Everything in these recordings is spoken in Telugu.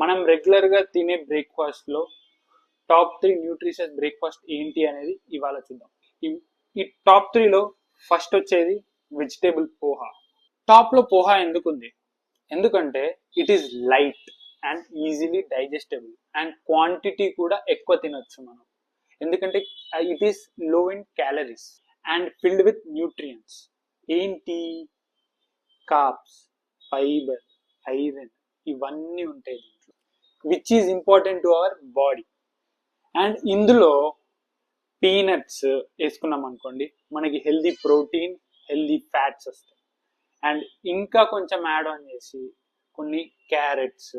మనం రెగ్యులర్ గా తినే బ్రేక్ఫాస్ట్ లో టాప్ 3 న్యూట్రిషియస్ బ్రేక్ఫాస్ట్ ఏంటి అనేది ఇవాళ చూద్దాం. ఈ టాప్ 3 లో ఫస్ట్ వచ్చేది వెజిటేబుల్ పోహా. టాప్ లో పోహా ఎందుకుంది? ఎందుకంటే it is light and easily digestible and quantity కూడా ఎక్కువ తినొచ్చు మనం. ఎందుకంటే it is low in calories and filled with nutrients. ఏంటి? కార్బ్స్, ఫైబర్, ఐరన్ ఇవన్నీ ఉంటాయి దీంట్లో, which is important to our body. And ఇందులో పీనట్స్ వేసుకున్నాం అనుకోండి, మనకి హెల్దీ ప్రోటీన్, హెల్దీ ఫ్యాట్స్ వస్తాయి. అండ్ ఇంకా కొంచెం యాడ్ ఆన్ చేసి కొన్ని క్యారెట్స్,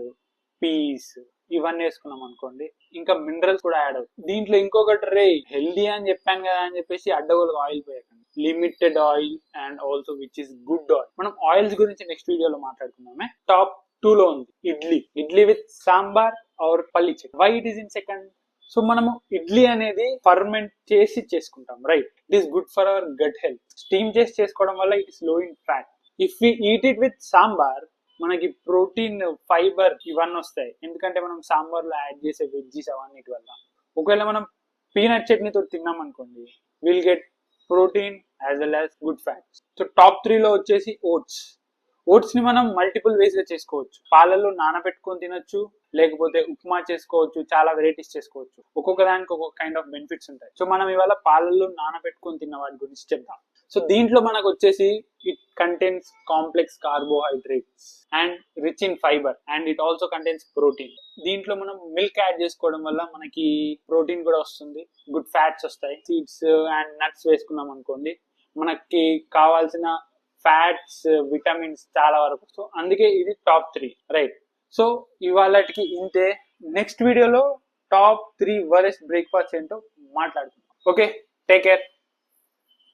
పీస్ ఇవన్నీ వేసుకున్నాం అనుకోండి, ఇంకా మినరల్స్ కూడా యాడ్ అవుతాయి దీంట్లో. ఇంకొకటి హెల్దీ అని చెప్పాను కదా అని చెప్పేసి అడ్డగోలుగా ఆయిల్ పోయకండి. Limited oil and also which is good oil. మనం ఆయిల్స్ గురించి నెక్స్ట్ వీడియోలో మాట్లాడుకుందామే. టాప్ 2 లో ఉంది idli with sambar or palli chutney. Why it is in second? So మనము ఇడ్లీ అనేది ఫర్మెంట్ చేసి చేసుకుంటాం, right? It is good for our gut health. Steam చేసి చేసుకోవడం వల్ల it is low in fat. If we eat it with sambar, మనకి ప్రోటీన్, ఫైబర్ ఇవన్నీ వస్తాయి. ఎందుకంటే మనం సాంబార్ లో యాడ్ చేసే వెజ్జీస్ అవన్నిటి వల్ల. ఒకవేళ మనం పీనట్ చట్నీతో తిన్నాం అనుకోండి, will get protein as well as good fats. So top 3 లో వచ్చేసి ఓట్స్. ఓట్స్ ని మనం మల్టిపుల్ వేస్ గా చేసుకోవచ్చు. పాలల్లో నానబెట్టుకొని తినొచ్చు, లేకపోతే ఉప్మా చేసుకోవచ్చు, చాలా వెరైటీస్ చేసుకోవచ్చు. ఒక్కొక్క దానికి ఒక్కొక్క కైండ్ ఆఫ్ బెనిఫిట్స్ ఉంటాయి. సో మనం ఇవాళ పాలల్లో నానబెట్టుకొని తిన్న వాటి గురించి చెప్తాం. సో దీంట్లో మనకు వచ్చేసి it contains complex carbohydrates and rich in fibre and it also contains protein. దీంట్లో మనం మిల్క్ యాడ్ చేసుకోవడం వల్ల మనకి ప్రోటీన్ కూడా వస్తుంది, గుడ్ ఫ్యాట్స్ వస్తాయి. సీడ్స్ అండ్ నట్స్ వేసుకున్నాం అనుకోండి, మనకి కావాల్సిన ఫ్యాట్స్, విటమిన్స్ చాలా వరకు. సో అందుకే ఇది టాప్ 3, రైట్? సో ఇవాళకి ఇంతే. నెక్స్ట్ వీడియోలో టాప్ 3 వరెస్ట్ బ్రేక్ఫాస్ట్ ఏంటో మాట్లాడుకుందాం. Okay, take care.